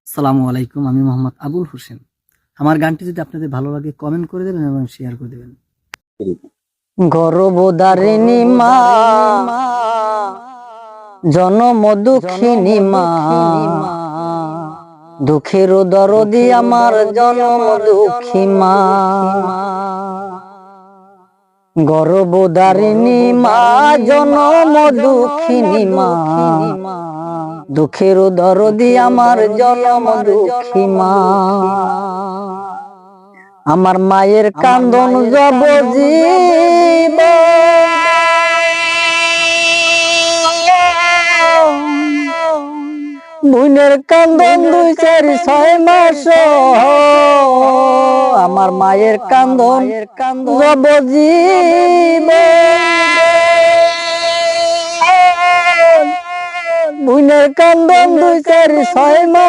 আসসালামু আলাইকুম, আমি মোহাম্মদ আবুল হোসেন। আমার গানটি যদি আপনাদের ভালো লাগে কমেন্ট করে দেবেন এবং শেয়ার করে দেবেন। গর্ভধারিণী মা, জনম দুঃখিনী মা, দুঃখের দরদি আমার জনম দুঃখী মা। গর্ভধারিণী মা, জনম দুঃখিনী মা, দুঃখের দরদি আমার জনম দুঃখী মা। আমার মায়ের কান্দন যাবজ্জীব, বোনের কান্দন 2-4-6 মাস, আমার মায়ের কান্দন যাবজ্জীব, বোনের কান্দন 2-4-6 মাস।